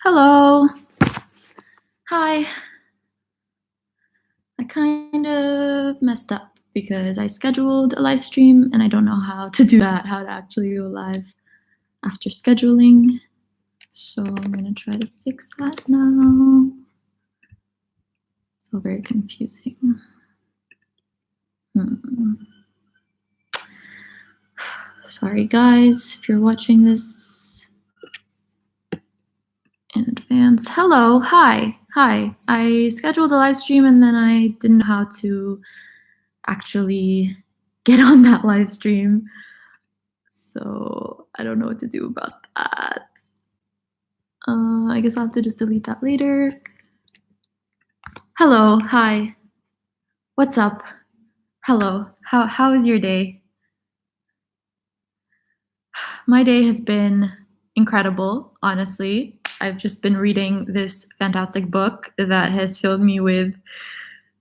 Hello. Hi. I kind of messed up because I scheduled a live stream and I don't know how to do that, how to actually go live after scheduling. So I'm going to try to fix that now. It's all very confusing. Sorry, guys, if you're watching this in advance. Hello. Hi. I scheduled a live stream and then I didn't know how to actually get on that live stream. So I don't know what to do about that. I guess I'll have to just delete that later. Hello. Hi. What's up? Hello. How is your day? My day has been incredible, honestly. I've just been reading this fantastic book that has filled me with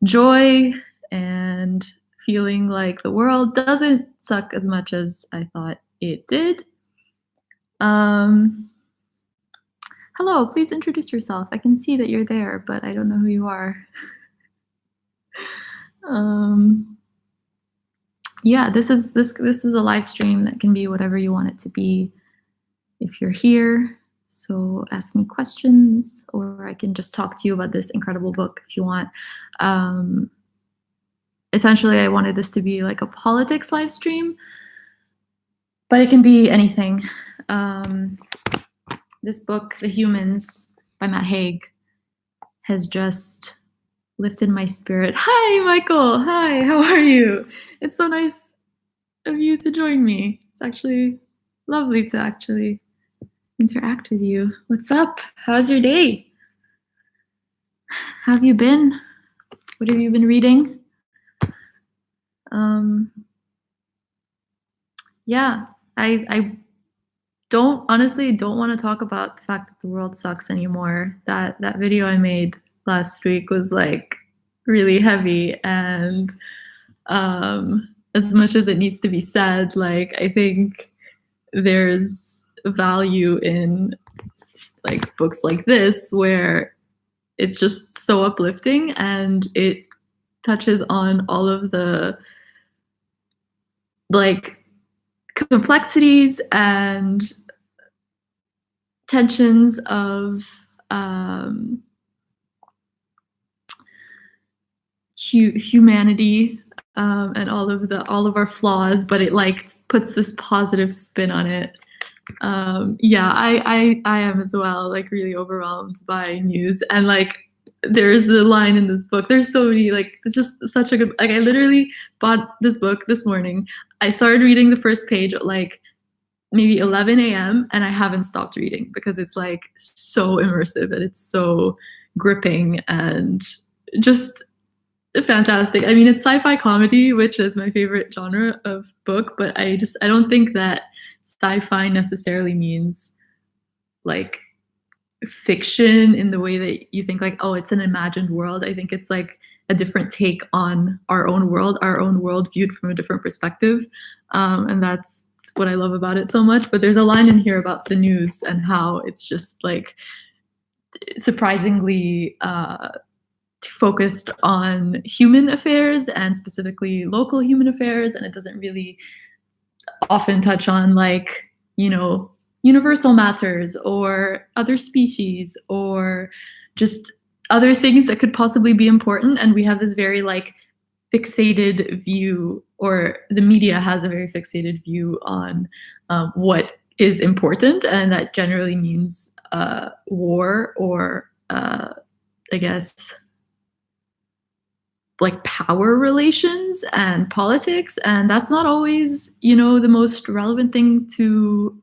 joy and feeling like the world doesn't suck as much as I thought it did. Hello, please introduce yourself. I can see that you're there, but I don't know who you are. Yeah, this is a live stream that can be whatever you want it to be if you're here. So ask me questions, or I can just talk to you about this incredible book if you want. Essentially, I wanted this to be like a politics live stream, but it can be anything. This book, The Humans by Matt Haig, has just lifted my spirit. Hi, Michael. Hi, how are you? It's so nice of you to join me. It's actually lovely to actually interact with you. What's up? How's your day? How have you been? What have you been reading? Yeah, I don't want to talk about the fact that the world sucks anymore. That video I made last week was like really heavy, and as much as it needs to be said, like I think there's value in like books like this where it's just so uplifting and it touches on all of the like complexities and tensions of humanity and all of our flaws, but it like puts this positive spin on it. Yeah, I am as well, like really overwhelmed by news, and like there's the line in this book. There's so many, like it's just such a good. Like I literally bought this book this morning. I started reading the first page at like maybe 11 a.m. and I haven't stopped reading because it's like so immersive and it's so gripping and just fantastic. I mean, it's sci-fi comedy, which is my favorite genre of book, but I don't think that sci-fi necessarily means like fiction in the way that you think like, oh, it's an imagined world. I think it's like a different take on our own world viewed from a different perspective. And that's what I love about it so much. But there's a line in here about the news and how it's just like surprisingly focused on human affairs and specifically local human affairs, and it doesn't really often touch on like, you know, universal matters or other species or just other things that could possibly be important. And we have this very like fixated view, or the media has a very fixated view on what is important, and that generally means war or I guess like power relations and politics, and that's not always, you know, the most relevant thing to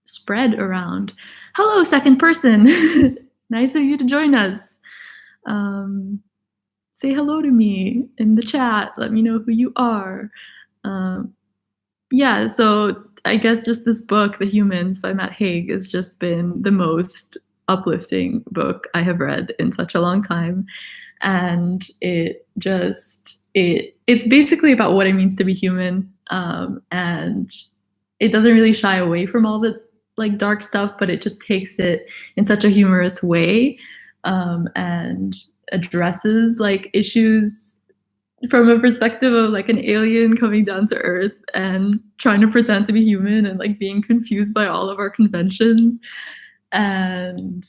spread around. Hello, second person. Nice of you to join us. Say hello to me in the chat. Let me know who you are. Yeah, so I guess just this book, The Humans by Matt Haig, has just been the most uplifting book I have read in such a long time. And it just it's basically about what it means to be human, and it doesn't really shy away from all the like dark stuff, but it just takes it in such a humorous way, and addresses like issues from a perspective of like an alien coming down to Earth and trying to pretend to be human and like being confused by all of our conventions. And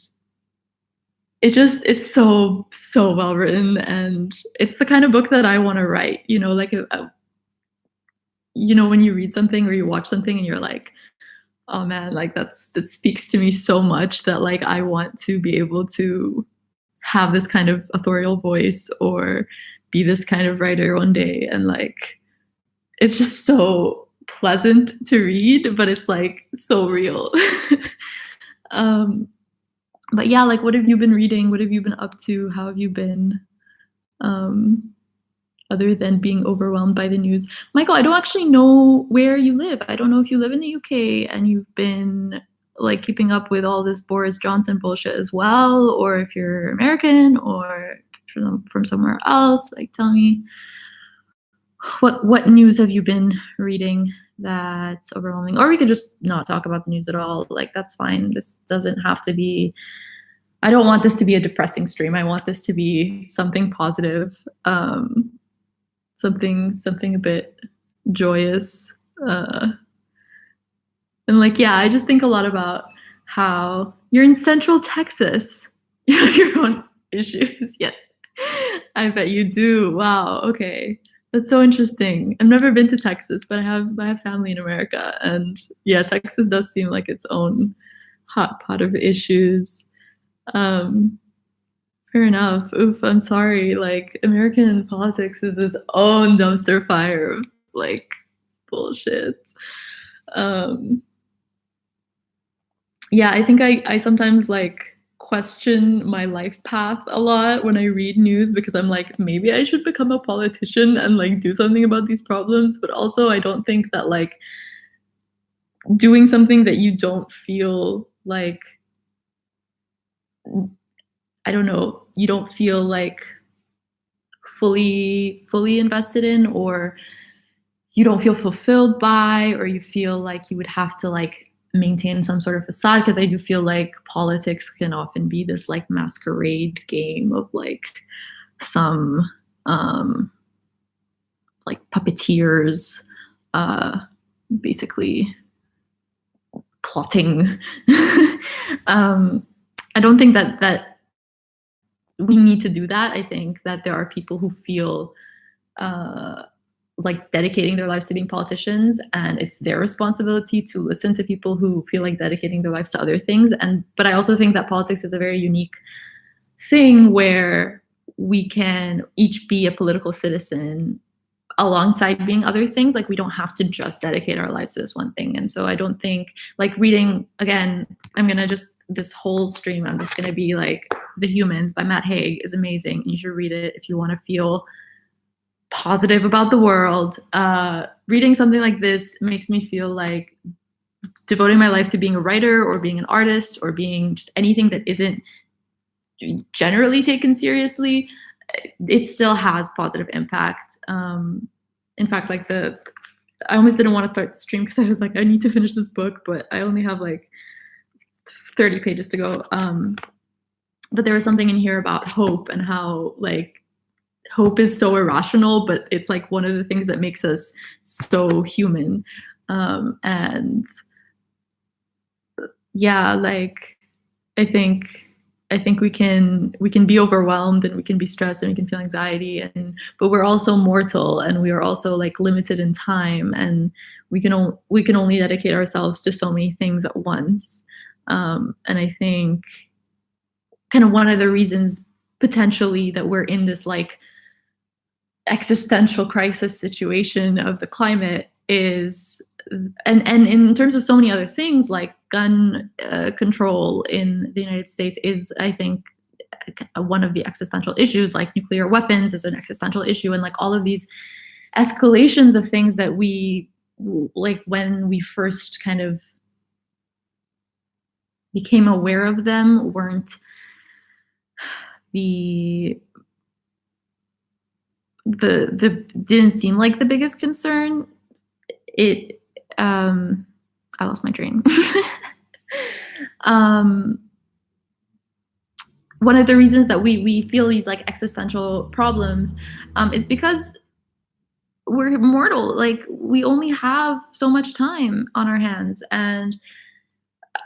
it's so well written, and it's the kind of book that I want to write, you know, like you know, when you read something or you watch something and you're like, oh man, like that speaks to me so much that like I want to be able to have this kind of authorial voice or be this kind of writer one day. And like it's just so pleasant to read, but it's like so real. um but yeah, like what have you been reading? What have you been up to? How have you been, um other than being overwhelmed by the news? Michael, I don't actually know where you live. I don't know if you live in the UK and you've been like keeping up with all this Boris Johnson bullshit as well, or if you're American or from somewhere else. Like, tell me, what news have you been reading that's overwhelming? Or we could just not talk about the news at all. Like, that's fine. This doesn't have to be. I don't want this to be a depressing stream. I want this to be something positive. Something a bit joyous, and like, yeah, I just think a lot about how you're in Central Texas. You have your own issues. Yes, I bet you do. Wow, okay, that's so interesting. I've never been to Texas, but I have family in America, and yeah, Texas does seem like its own hot pot of issues. um Fair enough. Oof, I'm sorry. Like, American politics is its own dumpster fire of like bullshit. Um, yeah, I think I sometimes like question my life path a lot when I read news, because I'm like, maybe I should become a politician and like do something about these problems. But also, I don't think that like doing something that you don't feel like, I don't know, you don't feel like fully invested in, or you don't feel fulfilled by, or you feel like you would have to like maintain some sort of facade, because I do feel like politics can often be this like masquerade game of like some, like puppeteers, uh basically plotting. I don't think that we need to do that. I think that there are people who feel, uh like dedicating their lives to being politicians, and it's their responsibility to listen to people who feel like dedicating their lives to other things. And but I also think that politics is a very unique thing where we can each be a political citizen alongside being other things. Like, we don't have to just dedicate our lives to this one thing. And so I don't think, like, reading, again, I'm gonna just, this whole stream, I'm just gonna be like, The Humans by Matt Haig is amazing. You should read it if you want to feel positive about the world. Reading something like this makes me feel like devoting my life to being a writer or being an artist or being just anything that isn't generally taken seriously, it still has positive impact. In fact, like I almost didn't want to start the stream because I was like, I need to finish this book, but I only have like 30 pages to go. But there was something in here about hope, and how like hope is so irrational, but it's like one of the things that makes us so human. And yeah, like I think we can be overwhelmed, and we can be stressed, and we can feel anxiety, but we're also mortal, and we are also like limited in time, and we can only dedicate ourselves to so many things at once. And I think kind of one of the reasons potentially that we're in this like existential crisis situation of the climate is, and in terms of so many other things like gun control in the United States is, I think, one of the existential issues. Like nuclear weapons is an existential issue, and like all of these escalations of things that we, like when we first kind of became aware of them, weren't the didn't seem like the biggest concern. It I lost my train. One of the reasons that we feel these like existential problems is because we're mortal. Like we only have so much time on our hands, and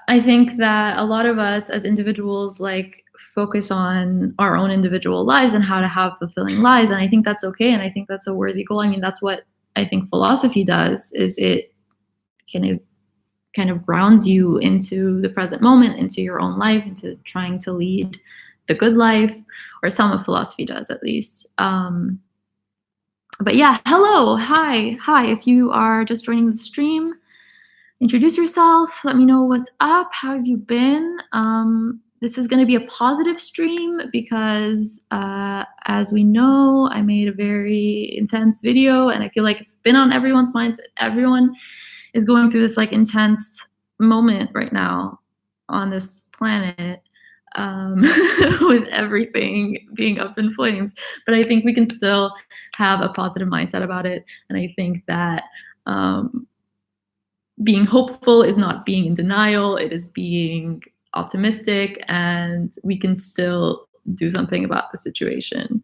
I think that a lot of us as individuals like focus on our own individual lives and how to have fulfilling lives, and I think that's okay, and I think that's a worthy goal. I mean, that's what I think philosophy does, is it kind of grounds you into the present moment, into your own life, into trying to lead the good life, or some of philosophy does at least. But yeah, hello, hi. If you are just joining the stream, introduce yourself. Let me know what's up. How have you been? This is going to be a positive stream because, as we know, I made a very intense video, and I feel like it's been on everyone's minds. Everyone is going through this like intense moment right now on this planet, with everything being up in flames. But I think we can still have a positive mindset about it, and I think that being hopeful is not being in denial, it is being optimistic, and we can still do something about the situation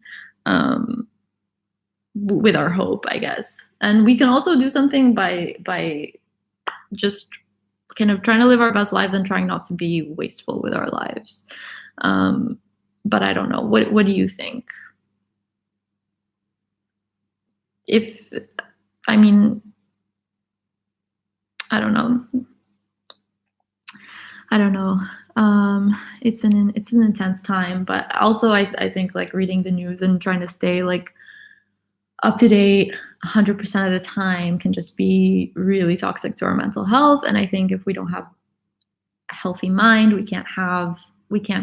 with our hope, I guess. And we can also do something by just kind of trying to live our best lives and trying not to be wasteful with our lives. But I don't know, what do you think? I don't know. It's an intense time, but also I think like reading the news and trying to stay like up to date 100% of the time can just be really toxic to our mental health. And I think if we don't have a healthy mind, we can't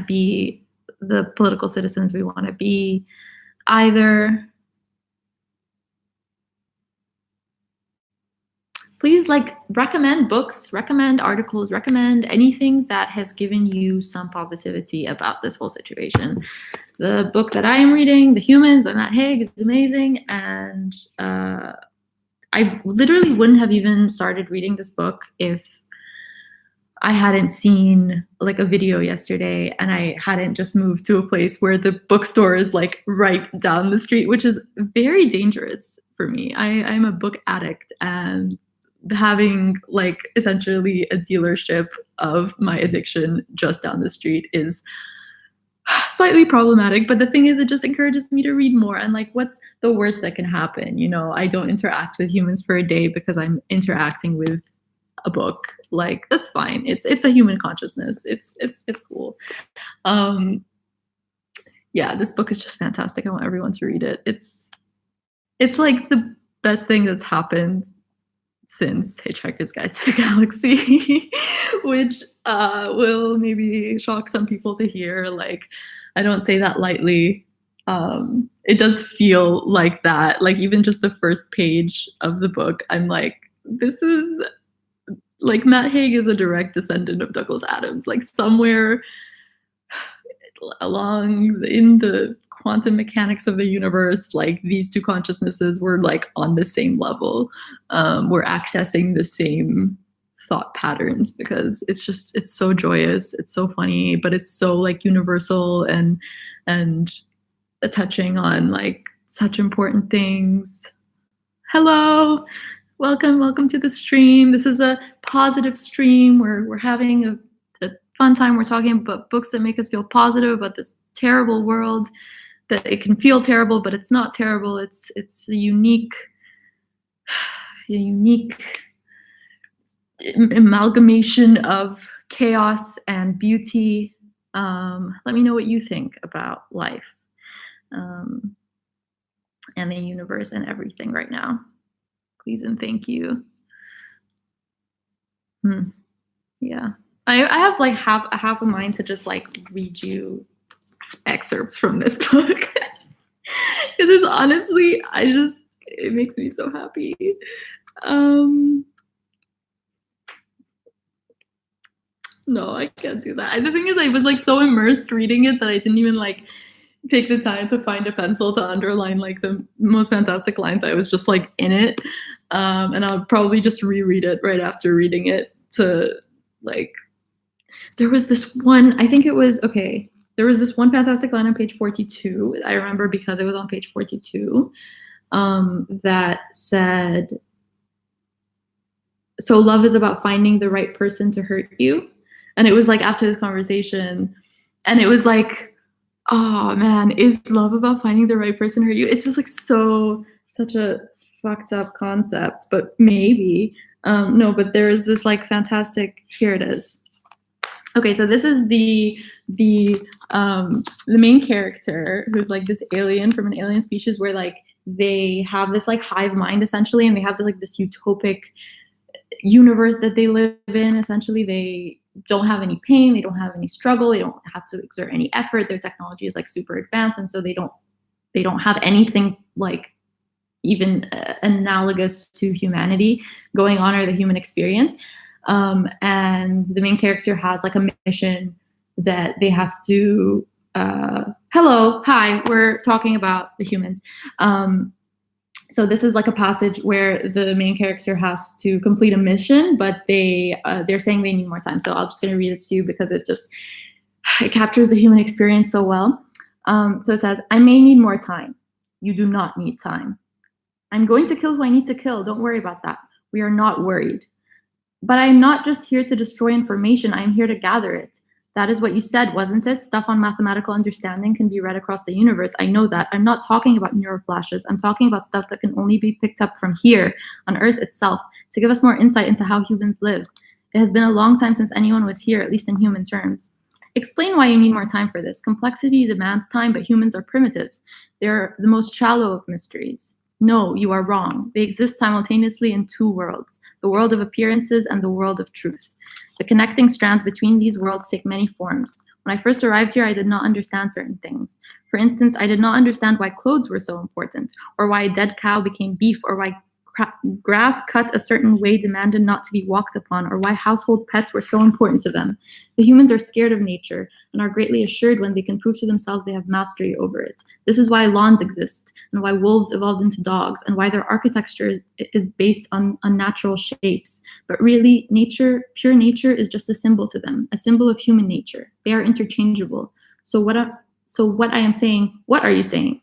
be the political citizens we want to be either. Please like recommend books, recommend articles, recommend anything that has given you some positivity about this whole situation. The book that I am reading, The Humans by Matt Haig, is amazing, and I literally wouldn't have even started reading this book if I hadn't seen like a video yesterday and I hadn't just moved to a place where the bookstore is like right down the street, which is very dangerous for me. I'm a book addict, and having like essentially a dealership of my addiction just down the street is slightly problematic. But the thing is, it just encourages me to read more. And like, what's the worst that can happen? You know, I don't interact with humans for a day because I'm interacting with a book. Like, that's fine. It's a human consciousness. It's cool. Yeah, this book is just fantastic. I want everyone to read it. It's like the best thing that's happened since Hitchhiker's Guide to the Galaxy, which will maybe shock some people to hear. Like, I don't say that lightly. It does feel like that. Like, even just the first page of the book, I'm like, this is like, Matt Haig is a direct descendant of Douglas Adams. Like, somewhere along in the quantum mechanics of the universe, like these two consciousnesses were like on the same level. We're accessing the same thought patterns because it's so joyous, it's so funny, but it's so like universal and touching on like such important things. Hello, welcome to the stream. This is a positive stream where we're having a fun time. We're talking about books that make us feel positive about this terrible world, that it can feel terrible, but it's not terrible. It's a unique amalgamation of chaos and beauty. Let me know what you think about life and the universe and everything right now. Please and thank you. Yeah. I have like half a mind to just like read you excerpts from this book because it's honestly, it makes me so happy. No, I can't do that. And the thing is, I was like so immersed reading it that I didn't even like take the time to find a pencil to underline like the most fantastic lines. I was just like in it, and I'll probably just reread it right after reading it to like, there was this one, I think it was, okay, there was this one fantastic line on page 42. I remember because it was on page 42, that said, so love is about finding the right person to hurt you. And it was like after this conversation, and it was like, oh man, is love about finding the right person to hurt you? It's just like such a fucked up concept, but maybe. No, but there is this like fantastic, here it is. Okay, so this is the main character, who's like this alien from an alien species, where like they have this like hive mind essentially, and they have like this utopic universe that they live in. Essentially, they don't have any pain, they don't have any struggle, they don't have to exert any effort. Their technology is like super advanced, and so they don't have anything like even analogous to humanity going on, or the human experience. And the main character has like a mission that they have to, hi, we're talking about the humans. So this is like a passage where the main character has to complete a mission, but they're saying they need more time. So I'm just gonna read it to you because it captures the human experience so well. So it says, I may need more time. You do not need time. I'm going to kill who I need to kill. Don't worry about that. We are not worried. But I'm not just here to destroy information. I'm here to gather it. That is what you said, wasn't it? Stuff on mathematical understanding can be read across the universe. I know that. I'm not talking about neuroflashes. I'm talking about stuff that can only be picked up from here, on Earth itself, to give us more insight into how humans live. It has been a long time since anyone was here, at least in human terms. Explain why you need more time for this. Complexity demands time, but humans are primitives. They're the most shallow of mysteries. No, you are wrong. They exist simultaneously in two worlds, the world of appearances and the world of truth. The connecting strands between these worlds take many forms. When I first arrived here, I did not understand certain things. For instance, I did not understand why clothes were so important, or why a dead cow became beef, or why grass cut a certain way demanded not to be walked upon, or why household pets were so important to them. The humans are scared of nature and are greatly assured when they can prove to themselves they have mastery over it. This is why lawns exist, and why wolves evolved into dogs, and why their architecture is based on unnatural shapes. But really, nature, pure nature, is just a symbol to them, a symbol of human nature. They are interchangeable. So what I am saying, what are you saying?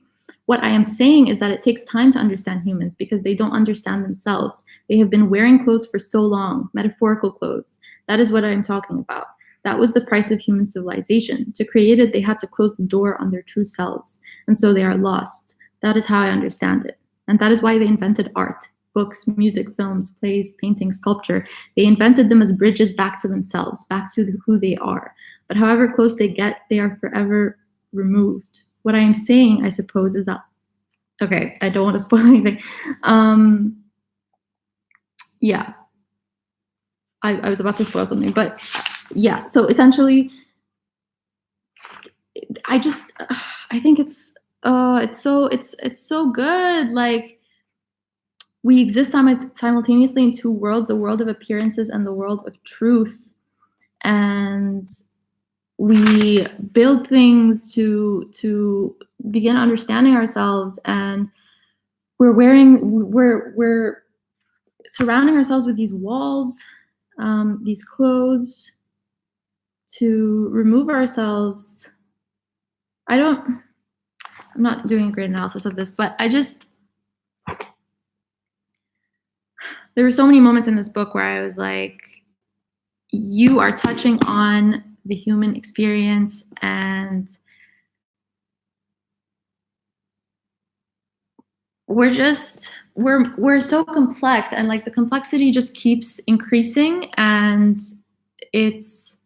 What I am saying is that it takes time to understand humans because they don't understand themselves. They have been wearing clothes for so long, metaphorical clothes. That is what I am talking about. That was the price of human civilization. To create it, they had to close the door on their true selves, and so they are lost. That is how I understand it. And that is why they invented art, books, music, films, plays, painting, sculpture. They invented them as bridges back to themselves, back to who they are. But however close they get, they are forever removed. What I am saying, I suppose, is that, okay, I don't want to spoil anything. Yeah, I was about to spoil something, but yeah, so essentially, I think it's so good. Like, we exist simultaneously in two worlds, the world of appearances and the world of truth. And we build things to begin understanding ourselves, and we're surrounding ourselves with these walls, these clothes, to remove ourselves. I'm not doing a great analysis of this, but there were so many moments in this book where I was like, you are touching on the human experience, and we're so complex, and like the complexity just keeps increasing, and it's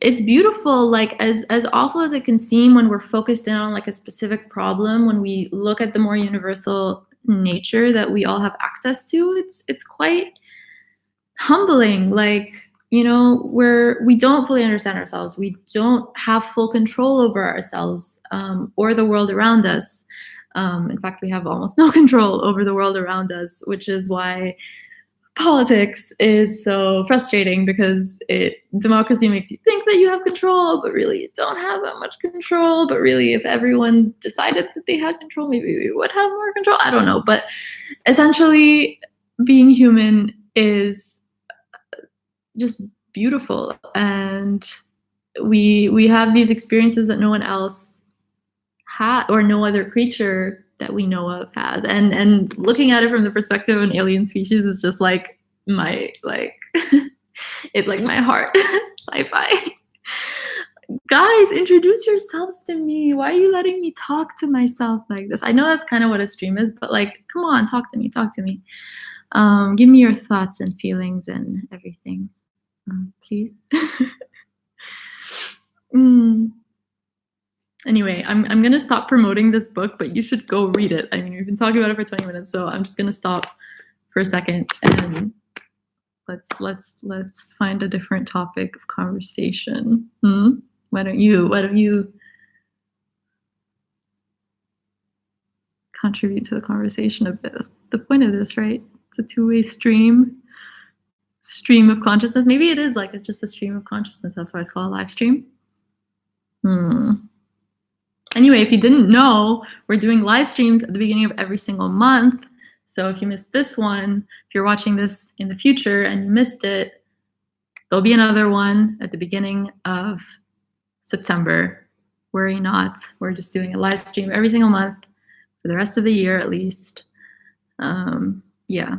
beautiful. Like, as awful as it can seem when we're focused in on like a specific problem, when we look at the more universal nature that we all have access to, it's quite humbling. Like, you know, we don't fully understand ourselves. We don't have full control over ourselves, or the world around us. In fact, we have almost no control over the world around us, which is why politics is so frustrating, because democracy makes you think that you have control, but really you don't have that much control. But really, if everyone decided that they had control, maybe we would have more control. I don't know. But essentially, being human is just beautiful, and we have these experiences that no one else had, or no other creature that we know of has. And looking at it from the perspective of an alien species is just like my like it's like my heart. Sci-fi. Guys, introduce yourselves to me. Why are you letting me talk to myself like this? I know that's kind of what a stream is, but like, come on, talk to me, talk to me. Give me your thoughts and feelings and everything, please. Anyway, I'm gonna stop promoting this book, but you should go read it. I mean, we've been talking about it for 20 minutes, so I'm just gonna stop for a second and let's find a different topic of conversation. Why don't you contribute to the conversation a bit? That's the point of this, right? It's a two-way stream of consciousness. Maybe it is like it's just a stream of consciousness. That's why it's called a live stream. Anyway, if you didn't know, we're doing live streams at the beginning of every single month. So if you missed this one, if you're watching this in the future and you missed it, there'll be another one at the beginning of September. Worry not. We're just doing a live stream every single month for the rest of the year at least. Yeah,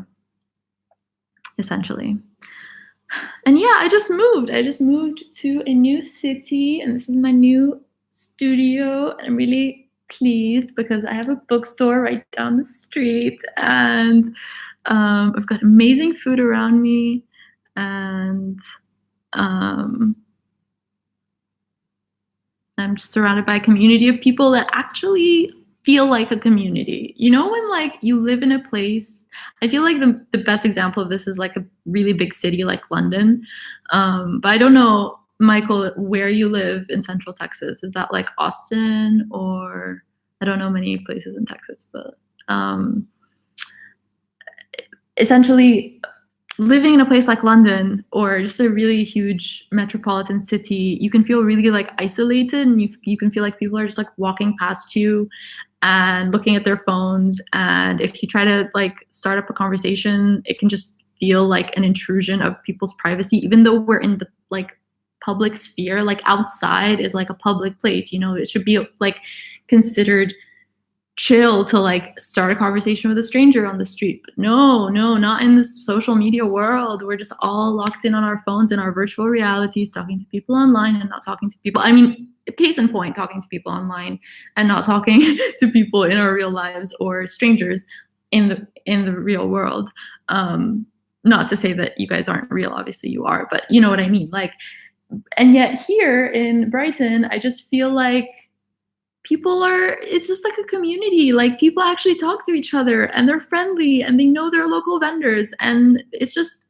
essentially. And yeah, I just moved to a new city, and this is my new studio. I'm really pleased because I have a bookstore right down the street, and I've got amazing food around me, and I'm just surrounded by a community of people that actually feel like a community. You know, when like you live in a place, I feel like the best example of this is like a really big city like London. But I don't know, Michael, where you live in Central Texas. Is that like Austin, or I don't know many places in Texas, but essentially living in a place like London or just a really huge metropolitan city, you can feel really like isolated, and you can feel like people are just like walking past you and looking at their phones. And if you try to like start up a conversation, it can just feel like an intrusion of people's privacy, even though we're in the like public sphere. Like outside is like a public place, you know, it should be like considered chill to like start a conversation with a stranger on the street. But no, not in this social media world. We're just all locked in on our phones and our virtual realities, talking to people online and not talking to people. I mean, case in point, talking to people online and not talking to people in our real lives or strangers in the real world. Not to say that you guys aren't real, obviously you are, but you know what I mean. Like, and yet here in Brighton, I just feel like people are, it's just like a community. Like people actually talk to each other and they're friendly and they know their local vendors, and it's just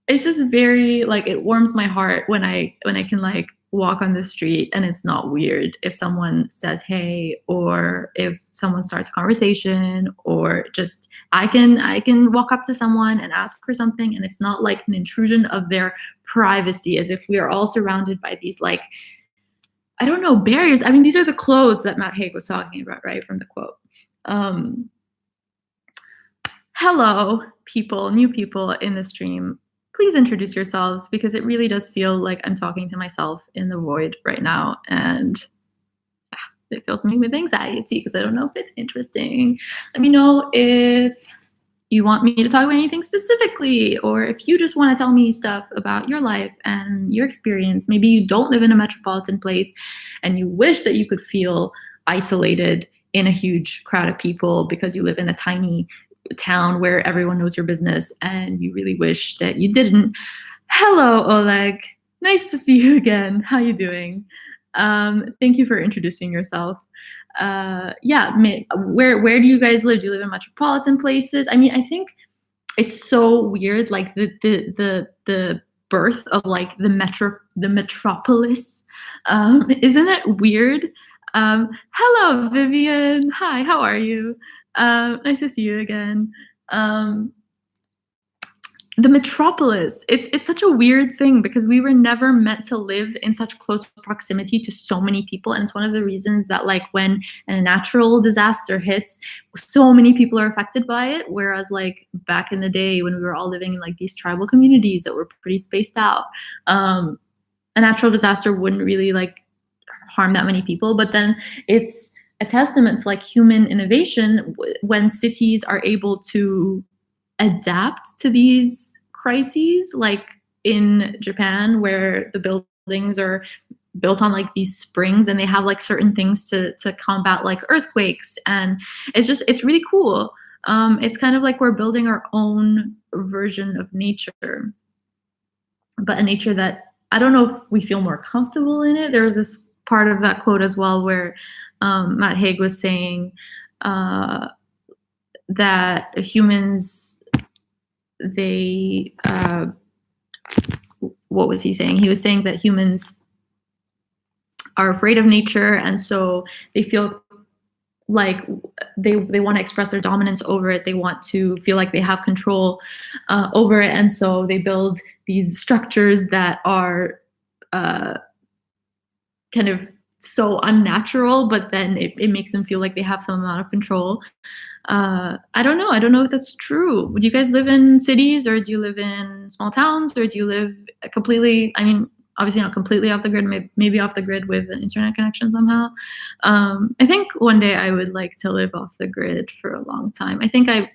very like, it warms my heart when I can like walk on the street and it's not weird if someone says hey, or if someone starts a conversation, or just I can walk up to someone and ask for something and it's not like an intrusion of their privacy, as if we are all surrounded by these like, I don't know, barriers. I mean, these are the clothes that Matt Haig was talking about, right, from the quote. Hello, people, new people in the stream. Please introduce yourselves, because it really does feel like I'm talking to myself in the void right now. And it fills me with anxiety because I don't know if it's interesting. Let me know if you want me to talk about anything specifically, or if you just want to tell me stuff about your life and your experience. Maybe you don't live in a metropolitan place and you wish that you could feel isolated in a huge crowd of people because you live in a tiny town where everyone knows your business, and you really wish that you didn't. Hello, Oleg. Nice to see you again. How you doing? Thank you for introducing yourself. Yeah, where do you guys live? Do you live in metropolitan places? I mean, I think it's so weird, like the birth of like the metropolis. Isn't it weird? Hello, Vivian. Hi, how are you? Nice to see you again. the metropolis. It's such a weird thing because we were never meant to live in such close proximity to so many people, and it's one of the reasons that like when a natural disaster hits, so many people are affected by it. Whereas like back in the day when we were all living in like these tribal communities that were pretty spaced out, a natural disaster wouldn't really like harm that many people. But then it's a testament to like human innovation when cities are able to adapt to these crises, like in Japan, where the buildings are built on like these springs and they have like certain things to combat like earthquakes. And it's really cool. It's kind of like we're building our own version of nature, but a nature that I don't know if we feel more comfortable in it. There was this part of that quote as well where Matt Haig was saying that humans, they what was he saying? He was saying that humans are afraid of nature, and so they feel like they want to express their dominance over it. They want to feel like they have control over it, and so they build these structures that are kind of so unnatural, but then it makes them feel like they have some amount of control. I don't know. I don't know if that's true. Do you guys live in cities, or do you live in small towns, or do you live completely, I mean, obviously not completely off the grid, maybe off the grid with an internet connection somehow? I think one day I would like to live off the grid for a long time. I think I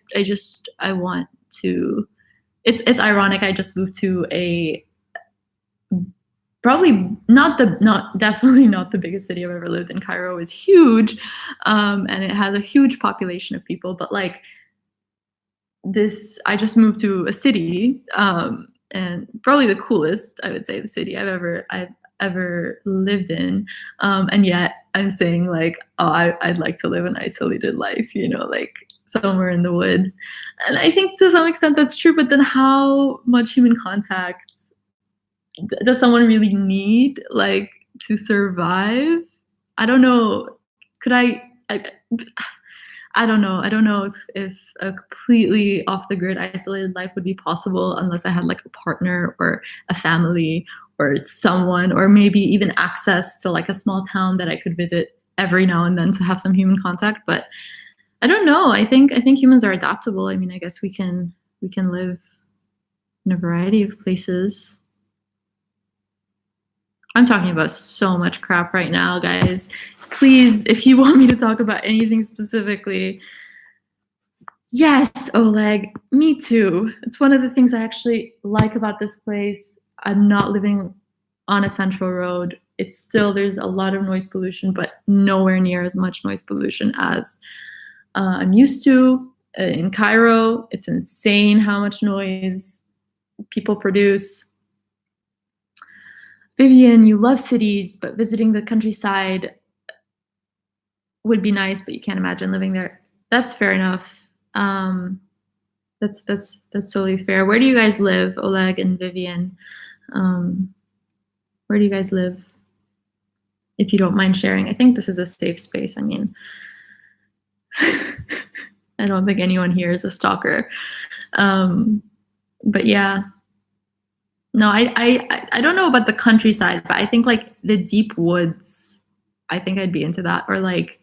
want to, it's ironic. I just moved to a probably definitely not the biggest city I've ever lived in. Cairo is huge, and it has a huge population of people. But like this, I just moved to a city, and probably the coolest, I would say, the city I've ever lived in. And yet I'm saying like, oh, I'd like to live an isolated life, you know, like somewhere in the woods. And I think to some extent that's true. But then how much human contact does someone really need, like, to survive? I don't know. Could I don't know. I don't know if a completely off the grid isolated life would be possible unless I had like a partner or a family or someone, or maybe even access to like a small town that I could visit every now and then to have some human contact. But I don't know. I think humans are adaptable. I mean, I guess we can live in a variety of places. I'm talking about so much crap right now, guys. Please, if you want me to talk about anything specifically. Yes, Oleg, me too. It's one of the things I actually like about this place. I'm not living on a central road. It's still, there's a lot of noise pollution, but nowhere near as much noise pollution as I'm used to in Cairo. It's insane how much noise people produce. Vivian, you love cities, but visiting the countryside would be nice, but you can't imagine living there. That's fair enough. That's totally fair. Where do you guys live, Oleg and Vivian? Where do you guys live? If you don't mind sharing. I think this is a safe space. I mean, I don't think anyone here is a stalker. But yeah. No, I don't know about the countryside, but I think like the deep woods, I think I'd be into that. Or like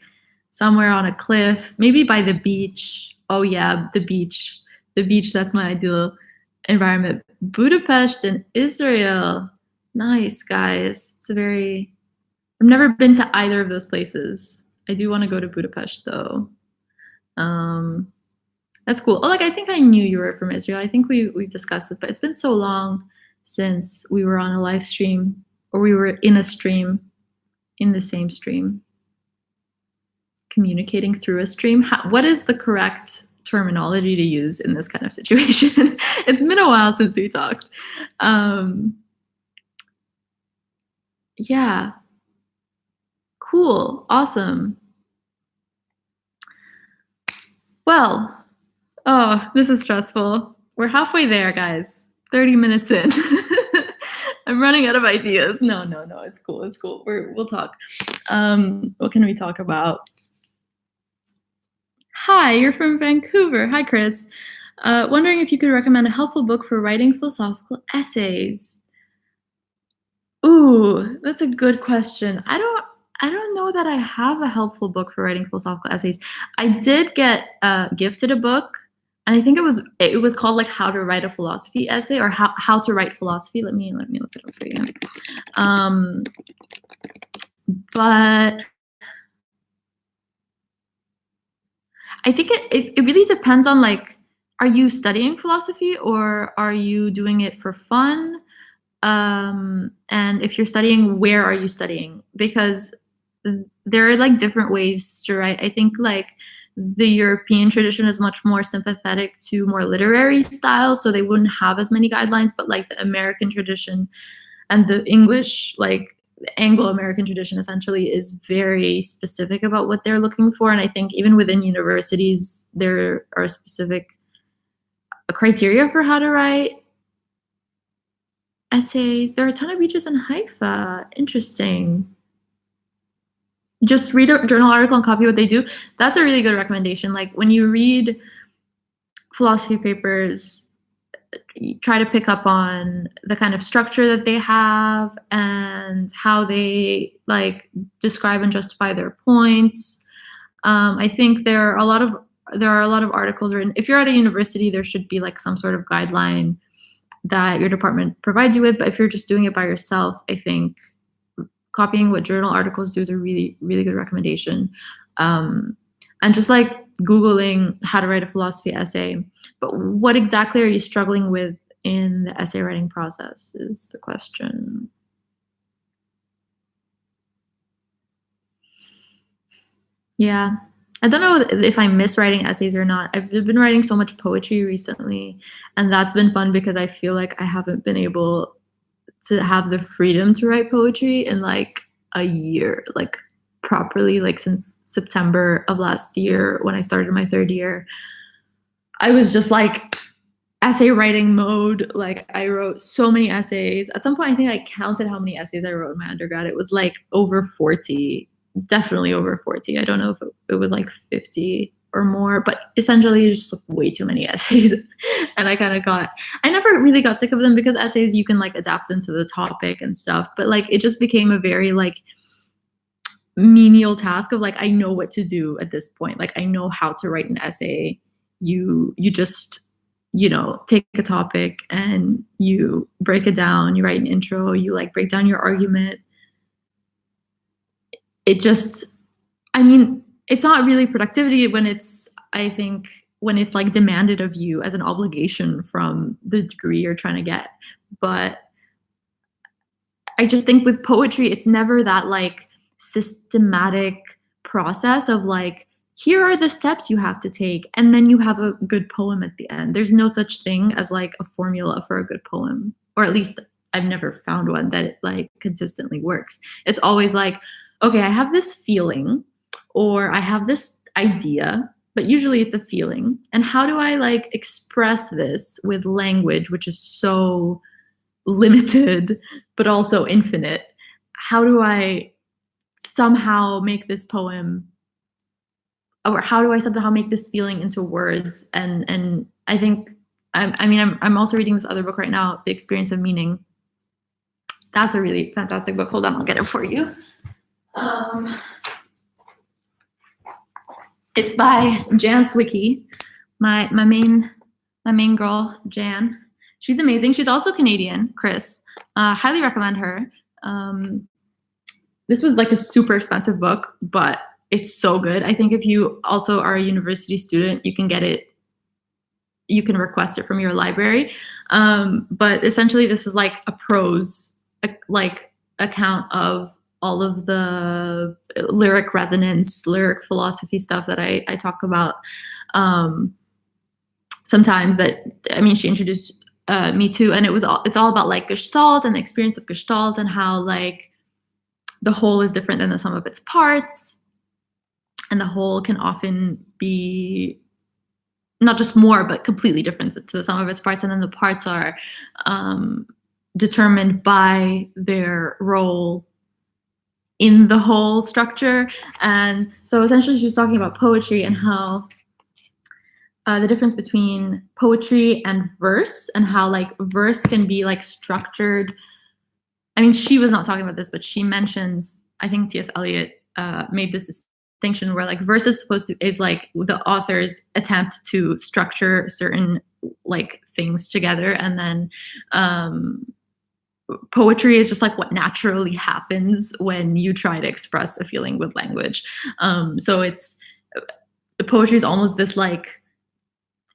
somewhere on a cliff, maybe by the beach. Oh yeah, the beach. The beach, that's my ideal environment. Budapest and Israel. Nice, guys. I've never been to either of those places. I do want to go to Budapest though. That's cool. Oh, like I think I knew you were from Israel. I think we discussed this, but it's been so long since we were on a live stream, or we were in a stream, in the same stream, communicating through a stream. What is the correct terminology to use in this kind of situation? It's been a while since we talked. Yeah. Cool. Awesome. Well, oh, this is stressful. We're halfway there, guys. 30 minutes in. I'm running out of ideas. No, it's cool. It's cool. We'll talk. What can we talk about? Hi, you're from Vancouver. Hi, Chris. Wondering if you could recommend a helpful book for writing philosophical essays. Ooh, that's a good question. I don't know that I have a helpful book for writing philosophical essays. I did get gifted a book, and I think it was called like How to Write a Philosophy Essay, or How to Write Philosophy. Let me look it up for you. But I think it really depends on, like, are you studying philosophy or are you doing it for fun? And if you're studying, where are you studying? Because there are like different ways to write. I think like the European tradition is much more sympathetic to more literary styles, so they wouldn't have as many guidelines, but like the American tradition and the English, like the Anglo-American tradition essentially, is very specific about what they're looking for. And I think even within universities, there are specific criteria for how to write essays. There are a ton of beaches in Haifa. Interesting. Just read a journal article and copy what they do. That's a really good recommendation. Like when you read philosophy papers, you try to pick up on the kind of structure that they have and how they like describe and justify their points. I think there are a lot of articles written. If you're at a university, there should be like some sort of guideline that your department provides you with. But if you're just doing it by yourself, I think copying what journal articles do is a really, really good recommendation. And just like Googling how to write a philosophy essay. But what exactly are you struggling with in the essay writing process is the question. Yeah. I don't know if I miss writing essays or not. I've been writing so much poetry recently, and that's been fun because I feel like I haven't been able to have the freedom to write poetry in like a year, like properly, like since September of last year when I started my third year. I was just like essay writing mode. Like I wrote so many essays. At some point, I think I counted how many essays I wrote in my undergrad. It was like over 40, definitely over 40. I don't know if it was like 50 or more, but essentially it's just way too many essays. And I never really got sick of them because essays, you can like adapt into the topic and stuff, but like it just became a very like menial task of like, I know what to do at this point. Like I know how to write an essay. You just, take a topic and you break it down, you write an intro, you like break down your argument. It's not really productivity I think when it's like demanded of you as an obligation from the degree you're trying to get. But I just think with poetry, it's never that like systematic process of like, here are the steps you have to take, and then you have a good poem at the end. There's no such thing as like a formula for a good poem, or at least I've never found one that like consistently works. It's always like, okay, I have this feeling or I have this idea, but usually it's a feeling. And how do I like express this with language, which is so limited, but also infinite? How do I somehow make this poem, or how do I somehow make this feeling into words? And I think I'm also reading this other book right now, The Experience of Meaning. That's a really fantastic book. Hold on, I'll get it for you. It's by Jan Swicki, my main girl, Jan. She's amazing. She's also Canadian, Chris. Highly recommend her. This was like a super expensive book, but it's so good. I think if you also are a university student, you can get it. You can request it from your library. But essentially, this is like a prose, like account of all of the lyric resonance, lyric philosophy stuff that I talk about sometimes. She introduced me to, and it's all about like Gestalt and the experience of Gestalt and how like the whole is different than the sum of its parts, and the whole can often be not just more, but completely different to the sum of its parts, and then the parts are determined by their role in the whole structure. And so essentially she was talking about poetry and how the difference between poetry and verse, and how like verse can be like structured. I mean, she was not talking about this, but she mentions, I think T.S. Eliot made this distinction where like verse is supposed to, is like the author's attempt to structure certain like things together, and then poetry is just like what naturally happens when you try to express a feeling with language. So it's, poetry is almost this like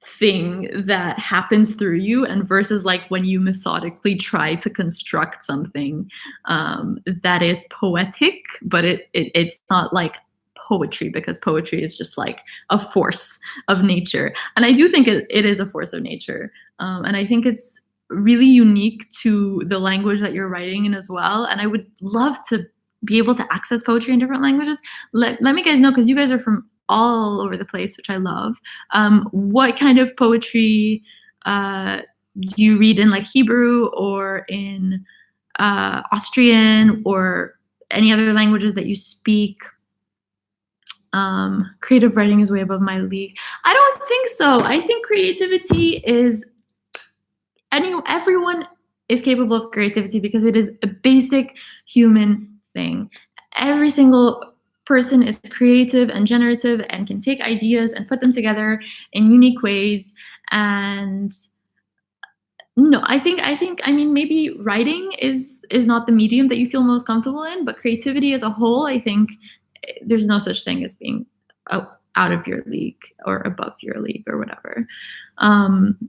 thing that happens through you, and versus like when you methodically try to construct something that is poetic, but it's not like poetry, because poetry is just like a force of nature. And I do think it is a force of nature, and I think it's really unique to the language that you're writing in as well. And I would love to be able to access poetry in different languages. Let me guys know, because you guys are from all over the place, which I love. What kind of poetry do you read in like Hebrew or in Austrian or any other languages that you speak? Creative writing is way above my league. I don't think so. I think creativity is, everyone is capable of creativity because it is a basic human thing. Every single person is creative and generative and can take ideas and put them together in unique ways. And no, I mean, maybe writing is not the medium that you feel most comfortable in, but creativity as a whole, I think there's no such thing as being out of your league or above your league or whatever. And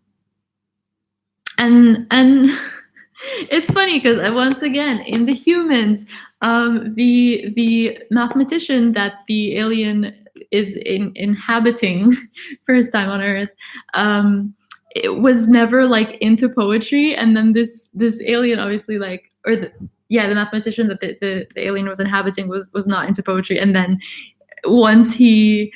it's funny because once again, in the humans, the mathematician that the alien is inhabiting for his time on Earth, it was never like into poetry, and then this alien obviously like, or the mathematician that the alien was inhabiting was not into poetry, and then once he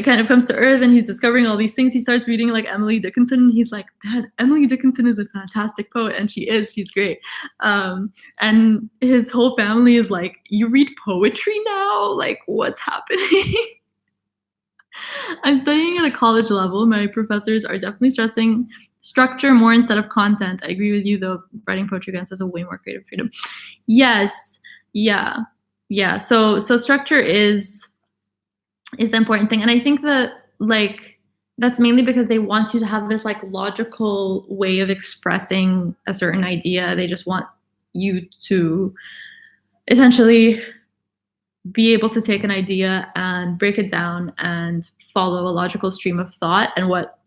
kind of comes to Earth and he's discovering all these things, he starts reading like Emily Dickinson, and he's like, man, Emily Dickinson is a fantastic poet, and she's great. And his whole family is like, you read poetry now? Like, what's happening? I'm studying at a college level. My professors are definitely stressing structure more instead of content. I agree with you though, writing poetry grants has a way more creative freedom. Yes, yeah. So structure is the important thing. And I think that like that's mainly because they want you to have this like logical way of expressing a certain idea. They just want you to essentially be able to take an idea and break it down and follow a logical stream of thought. And what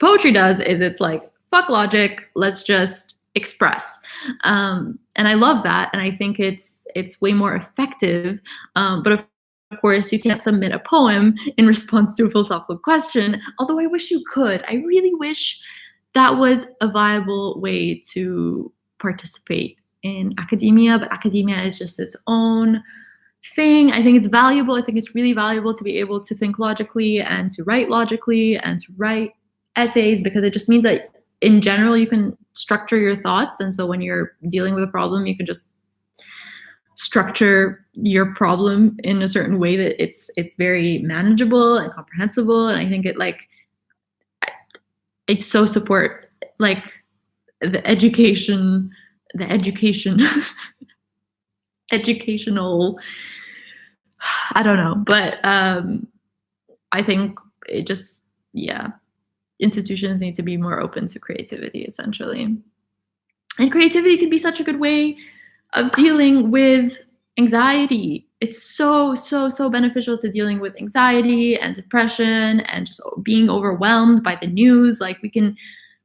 poetry does is it's like, fuck logic, let's just express. And I love that. And I think it's way more effective. But of course, you can't submit a poem in response to a philosophical question, although I wish you could. I really wish that was a viable way to participate in academia, but academia is just its own thing. I think it's valuable. I think it's really valuable to be able to think logically and to write logically and to write essays, because it just means that in general you can structure your thoughts. And so when you're dealing with a problem, you can just structure your problem in a certain way that it's very manageable and comprehensible. And I think it's so support like the educational I don't know, but I think it just, institutions need to be more open to creativity, essentially. And creativity can be such a good way of dealing with anxiety. It's so beneficial to dealing with anxiety and depression and just being overwhelmed by the news. Like, we can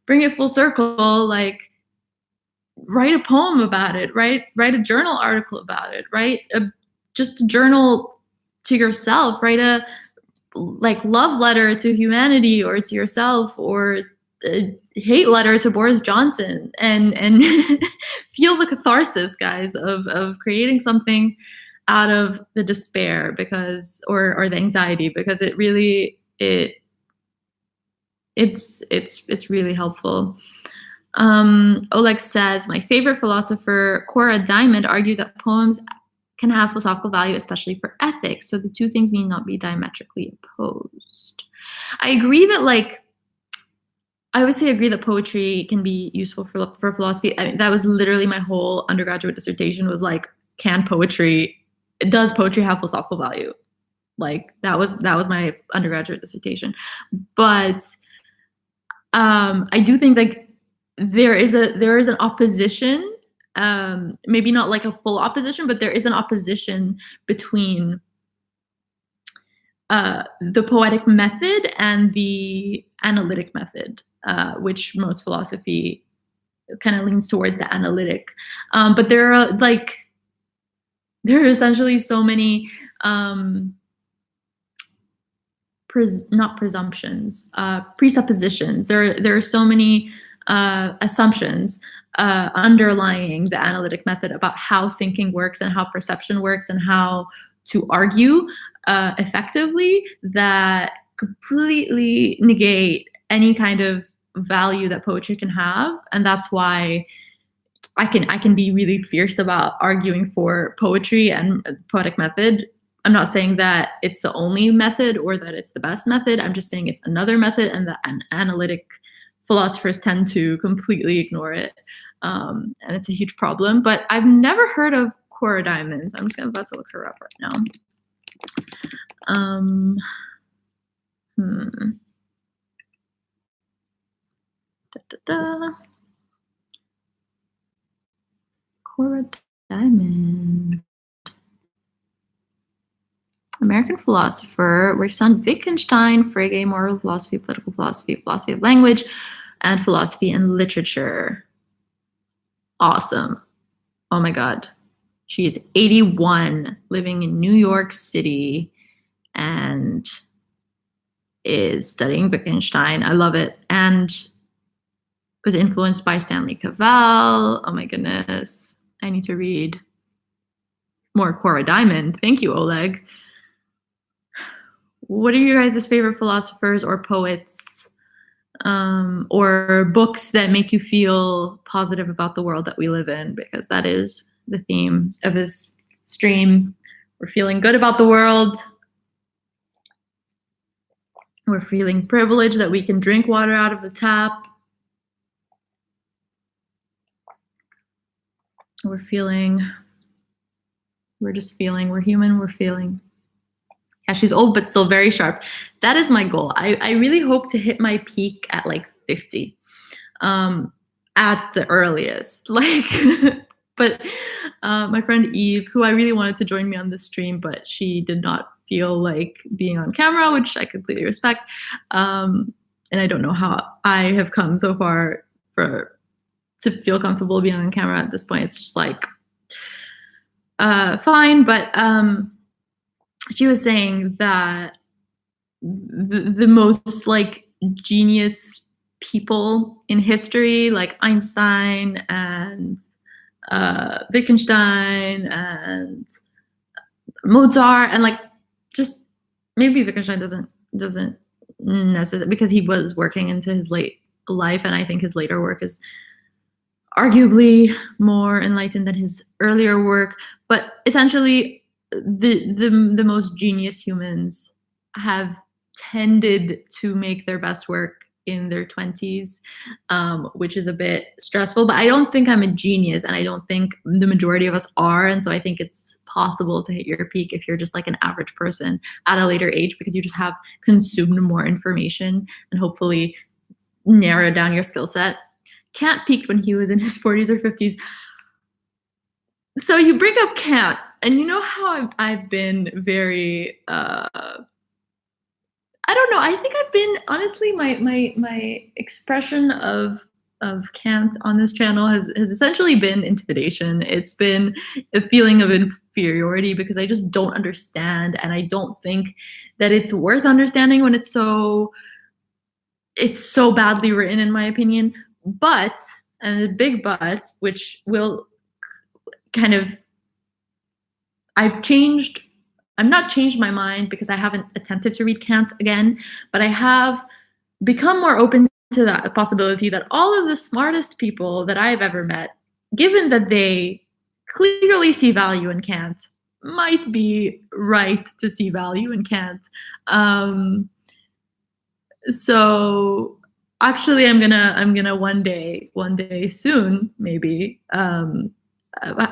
bring it full circle, like write a poem about it, write a journal article about it, just a journal to yourself, write a like love letter to humanity or to yourself, or a hate letter to Boris Johnson, and feel the catharsis, guys, of creating something out of the despair, because or the anxiety, because it really it's really helpful. Oleg says, my favorite philosopher, Cora Diamond, argued that poems can have philosophical value, especially for ethics. So the two things need not be diametrically opposed. I agree that like I would say agree that poetry can be useful for philosophy. I mean, that was literally my whole undergraduate dissertation was like, does poetry have philosophical value? Like that was my undergraduate dissertation. But I do think like there is an opposition, maybe not like a full opposition, but there is an opposition between the poetic method and the analytic method, which most philosophy kind of leans toward the analytic. But there are essentially so many not presumptions, presuppositions. There are so many assumptions underlying the analytic method about how thinking works and how perception works and how to argue effectively that completely negate any kind of value that poetry can have. And that's why I can be really fierce about arguing for poetry and poetic method. I'm not saying that it's the only method or that it's the best method. I'm just saying it's another method, and analytic philosophers tend to completely ignore it. And it's a huge problem. But I've never heard of Cora Diamonds. I'm just about to look her up right now. Cora Diamond. American philosopher, works on Wittgenstein, Frege, moral philosophy, political philosophy, philosophy of language, and philosophy and literature. Awesome. Oh my God. She is 81, living in New York City, and is studying Wittgenstein. I love it. And was influenced by Stanley Cavell. Oh my goodness. I need to read more Cora Diamond. Thank you, Oleg. What are your guys' favorite philosophers or poets, or books that make you feel positive about the world that we live in? Because that is the theme of this stream. We're feeling good about the world. We're feeling privileged that we can drink water out of the tap. We're just feeling, we're human, we're feeling. Yeah, she's old, but still very sharp. That is my goal. I really hope to hit my peak at like 50, at the earliest. Like, but my friend Eve, who I really wanted to join me on this stream, but she did not feel like being on camera, which I completely respect. And I don't know how I have come so far to feel comfortable being on camera at this point. It's just like, fine, but she was saying that the most like genius people in history, like Einstein and Wittgenstein and Mozart, and like just maybe Wittgenstein doesn't necessarily, because he was working into his late life, and I think his later work is arguably more enlightened than his earlier work. But essentially, the most genius humans have tended to make their best work in their 20s, which is a bit stressful. But I don't think I'm a genius, and I don't think the majority of us are. And so I think it's possible to hit your peak if you're just like an average person at a later age, because you just have consumed more information and hopefully narrowed down your skill set. Kant peaked when he was in his 40s or 50s. So you bring up Kant, and you know how I've been very, I don't know, I think I've been, honestly, my expression of Kant on this channel has essentially been intimidation. It's been a feeling of inferiority because I just don't understand, and I don't think that it's worth understanding when it's so badly written, in my opinion. But, and a big but, which will kind of, I've not changed my mind because I haven't attempted to read Kant again, but I have become more open to that possibility that all of the smartest people that I've ever met, given that they clearly see value in Kant, might be right to see value in Kant. So Actually, I'm gonna one day soon, maybe,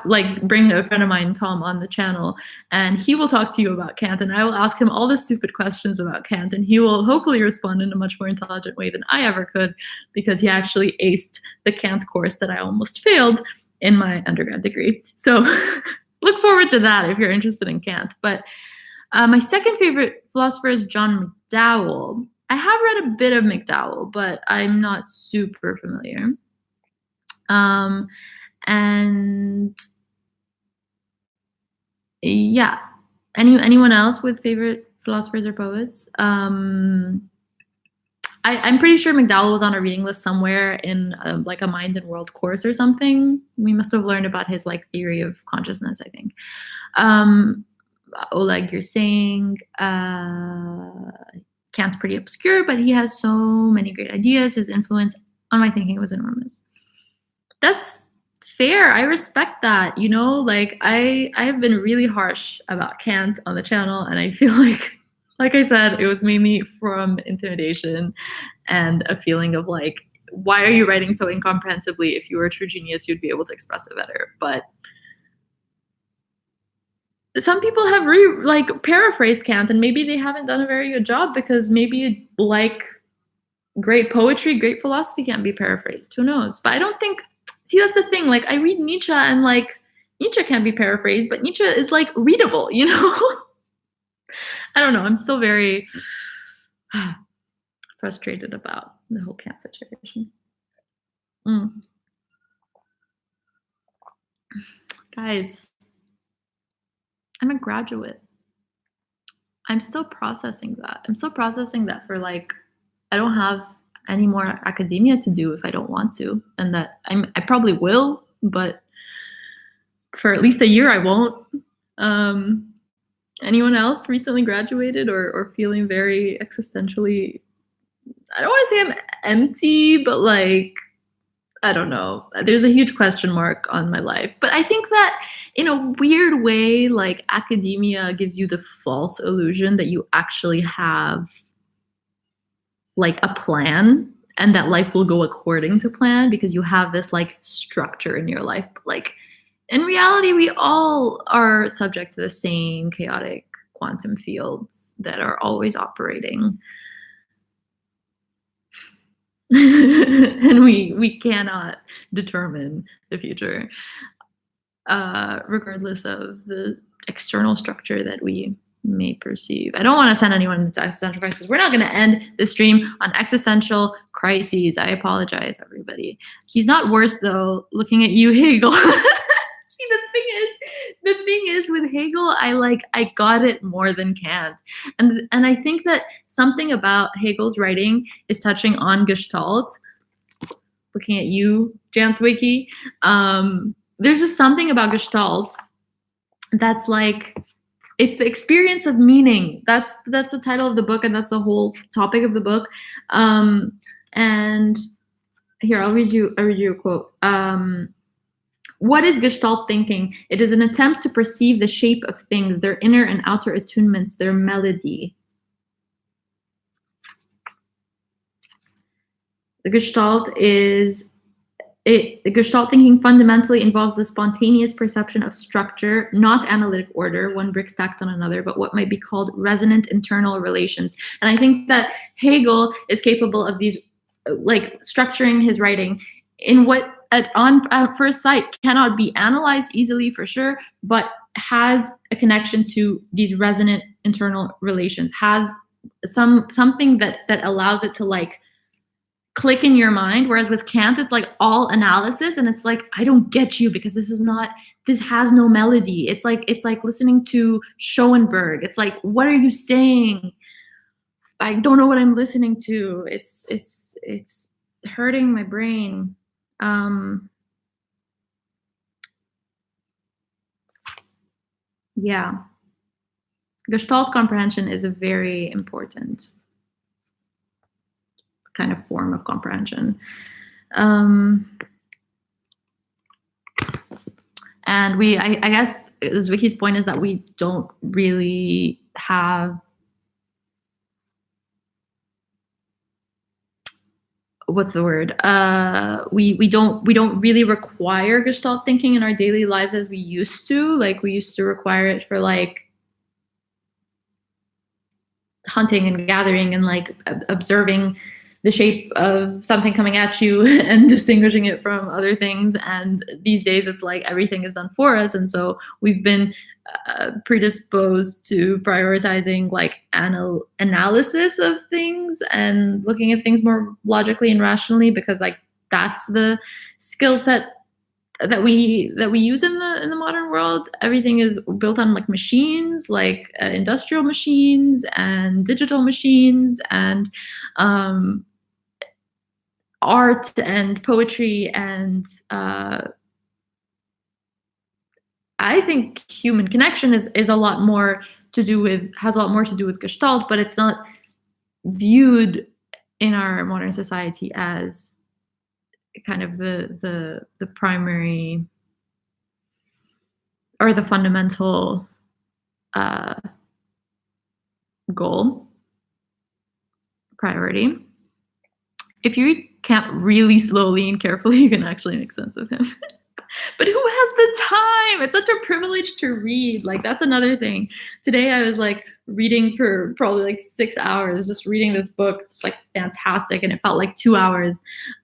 like bring a friend of mine, Tom, on the channel, and he will talk to you about Kant, and I will ask him all the stupid questions about Kant, and he will hopefully respond in a much more intelligent way than I ever could, because he actually aced the Kant course that I almost failed in my undergrad degree. So look forward to that if you're interested in Kant. But my second favorite philosopher is John McDowell. I have read a bit of McDowell, but I'm not super familiar. And yeah, anyone else with favorite philosophers or poets? I'm pretty sure McDowell was on a reading list somewhere in like a Mind and World course or something. We must have learned about his like theory of consciousness, I think. Oleg, you're saying Kant's pretty obscure, but he has so many great ideas. His influence on my thinking was enormous. That's fair. I respect that. You know, like I have been really harsh about Kant on the channel, and I feel like I said, it was mainly from intimidation and a feeling of like, why are you writing so incomprehensibly? If you were a true genius, you'd be able to express it better. But some people have paraphrased Kant, and maybe they haven't done a very good job, because maybe like great poetry, great philosophy can't be paraphrased. Who knows? But I don't think. See, that's the thing. Like I read Nietzsche, and like Nietzsche can't be paraphrased, but Nietzsche is like readable. You know. I don't know. I'm still very frustrated about the whole Kant situation. Guys, I'm a graduate. I'm still processing that. I'm still processing that for like, I don't have any more academia to do if I don't want to, and that I probably will, but for at least a year I won't. Anyone else recently graduated or feeling very existentially, I don't want to say I'm empty, but like, I don't know. There's a huge question mark on my life. But I think that in a weird way, like academia gives you the false illusion that you actually have like a plan and that life will go according to plan, because you have this like structure in your life. But like in reality, we all are subject to the same chaotic quantum fields that are always operating. And we cannot determine the future, regardless of the external structure that we may perceive. I don't want to send anyone into existential crisis. We're not going to end the stream on existential crises. I apologize, everybody. He's not worse, though, looking at you, Hegel. See, the thing is with Hegel, I got it more than Kant. And I think that something about Hegel's writing is touching on Gestalt. Looking at you, Janswicki. There's just something about Gestalt that's like, it's the experience of meaning. That's the title of the book, and that's the whole topic of the book. And here, I'll read you a quote. What is Gestalt thinking? It is an attempt to perceive the shape of things, their inner and outer attunements, their melody. The Gestalt thinking fundamentally involves the spontaneous perception of structure, not analytic order, one brick stacked on another, but what might be called resonant internal relations. And I think that Hegel is capable of these, like structuring his writing in what at first sight cannot be analyzed easily for sure, but has a connection to these resonant internal relations, has something that allows it to like click in your mind. Whereas with Kant, it's like all analysis, and it's like, I don't get you, because this has no melody. It's like listening to Schoenberg. It's like, what are you saying? I don't know what I'm listening to. It's hurting my brain. Yeah. Gestalt comprehension is a very important kind of form of comprehension. And I guess Zwicky's point is that we don't really have what's the word? We don't really require Gestalt thinking in our daily lives as we used to. Like we used to require it for like hunting and gathering and like observing the shape of something coming at you and distinguishing it from other things. And these days it's like everything is done for us. And so we've been predisposed to prioritizing like analysis of things and looking at things more logically and rationally, because like that's the skill set that we use in the modern world. Everything is built on like machines, like industrial machines and digital machines and art and poetry, and I think human connection is a lot more to do with, has a lot more to do with Gestalt, but it's not viewed in our modern society as kind of the primary or the fundamental goal, priority. If you read Kant really slowly and carefully, you can actually make sense of him. But who has the time? It's such a privilege to read. Like that's another thing. Today I was like reading for probably like 6 hours, just reading this book. It's like fantastic, and it felt like 2 hours.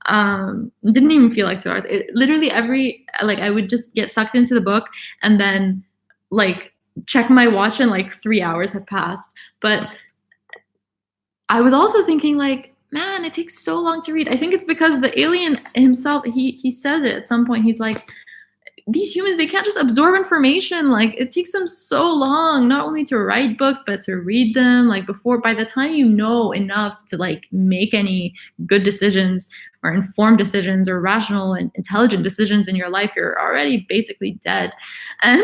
It didn't even feel like 2 hours. It literally I would just get sucked into the book and then like check my watch and like 3 hours had passed. But I was also thinking like, man, it takes so long to read. I think it's because the alien himself, he says it at some point. He's like, these humans, they can't just absorb information. Like it takes them so long, not only to write books, but to read them. Like by the time you know enough to like make any good decisions or informed decisions or rational and intelligent decisions in your life, you're already basically dead. And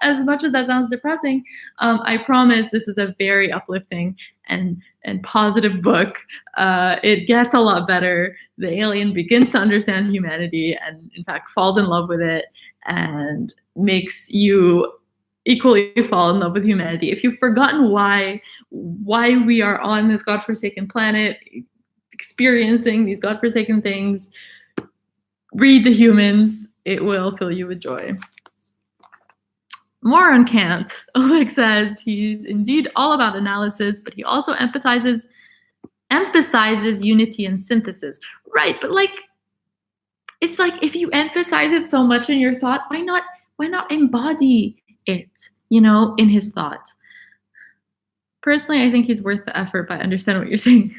as much as that sounds depressing, I promise this is a very uplifting and positive book. It gets a lot better. The alien begins to understand humanity and in fact falls in love with it and makes you equally fall in love with humanity. If you've forgotten why we are on this godforsaken planet, experiencing these godforsaken things, read The Humans. It will fill you with joy. More on Kant. Oleg says he's indeed all about analysis, but he also emphasizes unity and synthesis. Right, but like, it's like if you emphasize it so much in your thought, why not embody it, in his thought? Personally, I think he's worth the effort, but I understand what you're saying.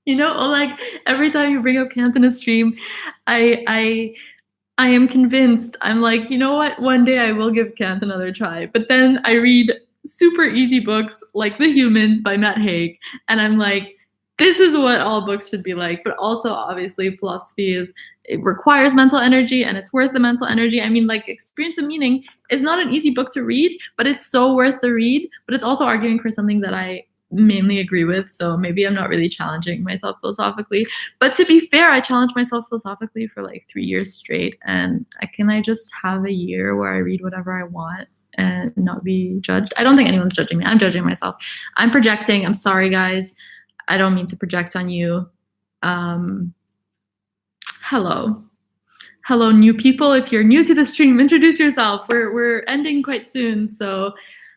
Oleg, every time you bring up Kant in a stream, I am convinced. I'm like, you know what? One day I will give Kant another try. But then I read super easy books like The Humans by Matt Haig, and I'm like, this is what all books should be like. But also, obviously, philosophy it requires mental energy, and it's worth the mental energy. I mean, like, Experience of Meaning is not an easy book to read, but it's so worth the read. But it's also arguing for something that I mainly agree with, so maybe I'm not really challenging myself philosophically. But to be fair, I challenged myself philosophically for like 3 years straight, and I just have a year where I read whatever I want and not be judged. I don't think anyone's judging me. I'm judging myself. I'm projecting. I'm sorry, guys. I don't mean to project on you. Hello, new people. If you're new to the stream, introduce yourself. We're ending quite soon, so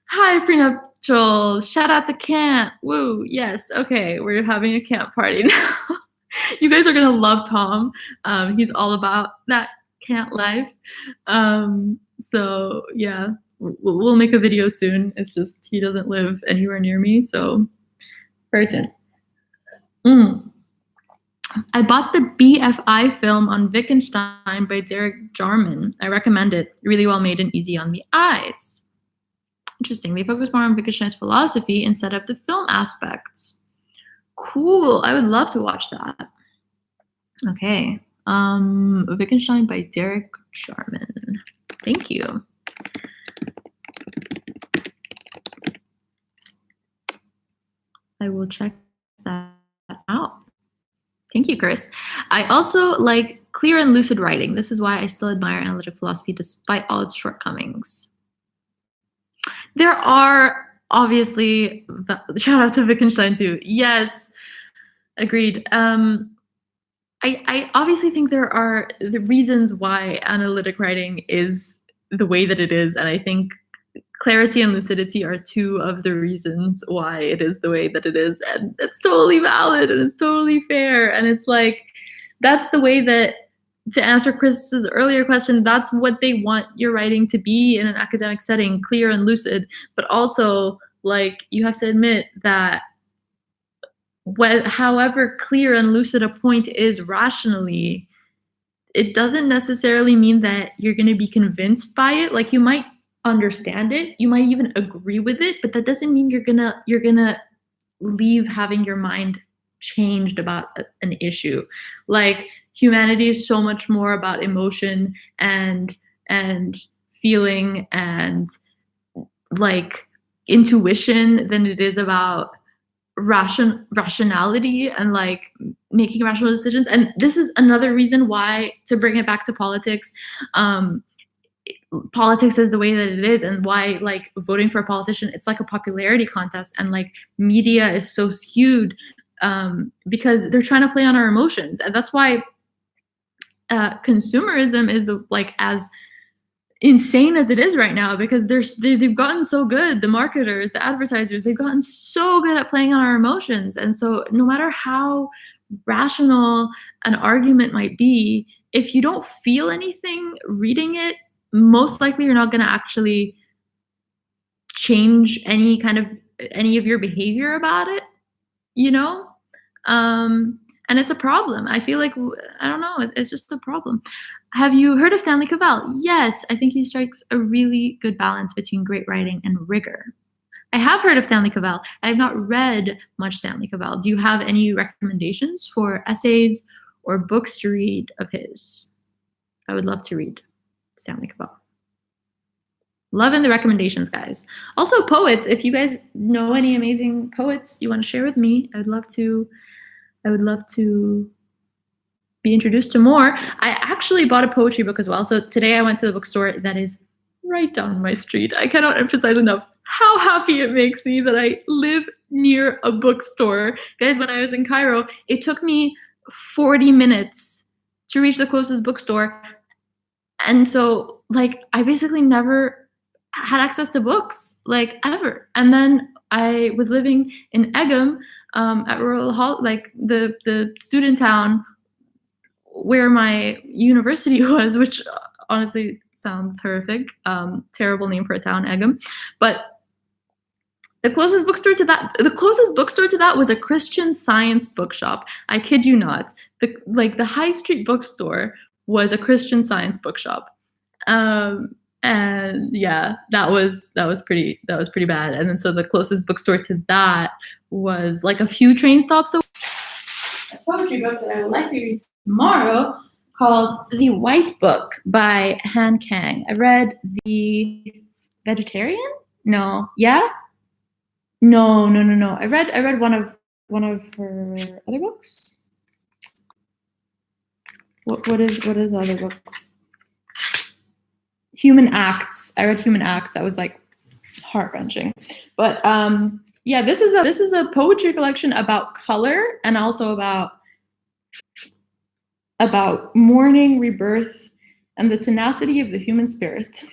hi, prenuptial. Shout out to Kant. Woo, yes. Okay, we're having a camp party now. You guys are gonna love Tom. He's all about that Kant life. So yeah, we'll make a video soon. It's just he doesn't live anywhere near me, so very soon. I bought the BFI film on Wittgenstein by Derek Jarman. I recommend it. Really well made and easy on the eyes. Interesting. They focus more on Wittgenstein's philosophy instead of the film aspects. Cool. I would love to watch that. Okay. Wittgenstein by Derek Jarman. Thank you. I will check that out. Thank you, Chris. I also like clear and lucid writing. This is why I still admire analytic philosophy despite all its shortcomings. There are obviously, shout out to Wittgenstein too. Yes, Agreed. I obviously think there are the reasons why analytic writing is the way that it is, and I think clarity and lucidity are two of the reasons why it is the way that it is, and it's totally valid and it's totally fair, and it's like that's the way that, to answer Chris's earlier question, that's what they want your writing to be in an academic setting, clear and lucid, but also like you have to admit that however clear and lucid a point is rationally, it doesn't necessarily mean that you're going to be convinced by it. Like you might understand it, you might even agree with it, but that doesn't mean you're gonna leave having your mind changed about an issue. Like humanity is so much more about emotion and feeling and like intuition than it is about rationality and like making rational decisions. And this is another reason why, to bring it back to politics, politics is the way that it is, and why like voting for a politician, it's like a popularity contest, and like media is so skewed because they're trying to play on our emotions. And that's why consumerism is the like as insane as it is right now, because they've gotten so good, the marketers, the advertisers, they've gotten so good at playing on our emotions. And so no matter how rational an argument might be, if you don't feel anything reading it, most likely you're not going to actually change any of your behavior about it, you know. And it's a problem. I feel like, I don't know, it's just a problem. Have you heard of Stanley Cavell? Yes, I think he strikes a really good balance between great writing and rigor. I have heard of Stanley Cavell. I have not read much Stanley Cavell. Do you have any recommendations for essays or books to read of his? I would love to read Stanley Cavell. Loving the recommendations, guys. Also, poets. If you guys know any amazing poets you want to share with me, I would love to be introduced to more. I actually bought a poetry book as well. So today I went to the bookstore that is right down my street. I cannot emphasize enough how happy it makes me that I live near a bookstore. Guys, when I was in Cairo, it took me 40 minutes to reach the closest bookstore. And so like I basically never had access to books, like ever. And then I was living in Egham at Royal Hall, like the student town where my university was, which honestly sounds horrific. Terrible name for a town, Egham. But the closest bookstore to that was a Christian Science bookshop. I kid you not. The high street bookstore was a Christian Science bookshop. And yeah, that was pretty bad. And then so the closest bookstore to that was like a few train stops away. A poetry book that I will likely read tomorrow called The White Book by Han Kang. I read The Vegetarian? No. Yeah? No. I read one of her other books. What is the other book? Human Acts. I read Human Acts. That was like heart-wrenching. But yeah, this is a poetry collection about color and also about mourning, rebirth, and the tenacity of the human spirit,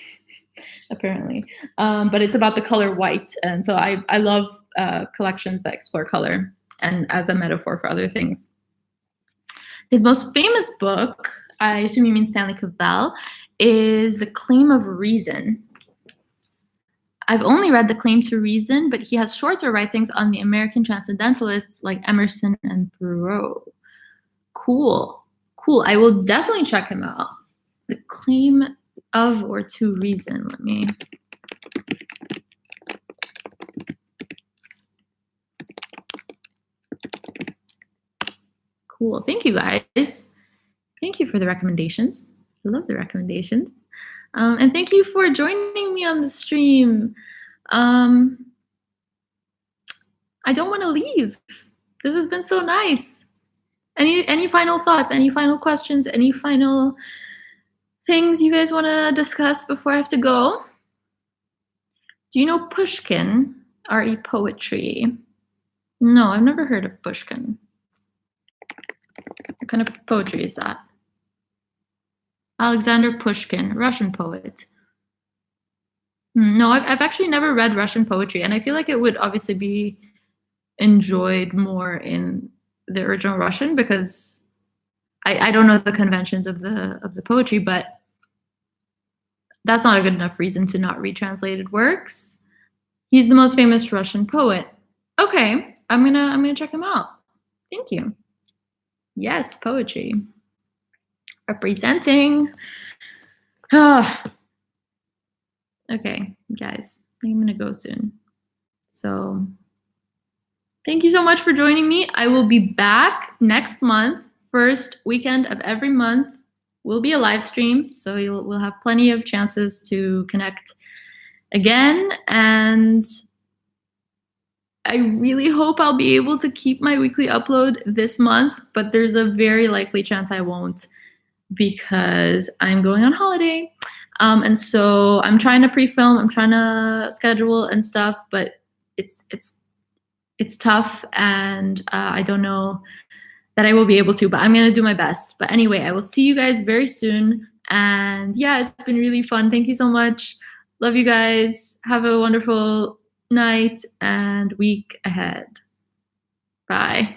apparently. But it's about the color white. And so I love collections that explore color and as a metaphor for other things. His most famous book, I assume you mean Stanley Cavell, is The Claim of Reason. I've only read The Claim to Reason, but he has shorter writings on the American transcendentalists like Emerson and Thoreau. Cool. I will definitely check him out. The Claim of or to Reason. Let me. Cool. Thank you, guys. Thank you for the recommendations. I love the recommendations. And thank you for joining me on the stream. I don't want to leave. This has been so nice. Any final thoughts? Any final questions? Any final things you guys want to discuss before I have to go? Do you know Pushkin? R.E. Poetry. No, I've never heard of Pushkin. What kind of poetry is that? Alexander Pushkin, Russian poet. No, I've actually never read Russian poetry, and I feel like it would obviously be enjoyed more in the original Russian because I don't know the conventions of the poetry, but that's not a good enough reason to not read translated works. He's the most famous Russian poet. Okay, I'm gonna check him out. Thank you. Yes, poetry. Representing. Ah. Okay, guys, I'm gonna go soon. So thank you so much for joining me. I will be back next month. First weekend of every month will be a live stream, so we'll have plenty of chances to connect again. And I really hope I'll be able to keep my weekly upload this month, but there's a very likely chance I won't because I'm going on holiday. And so I'm trying to pre-film, I'm trying to schedule and stuff, but it's tough, and I don't know that I will be able to, but I'm gonna do my best. But anyway, I will see you guys very soon. And yeah, it's been really fun. Thank you so much. Love you guys. Have a wonderful night and week ahead. Bye.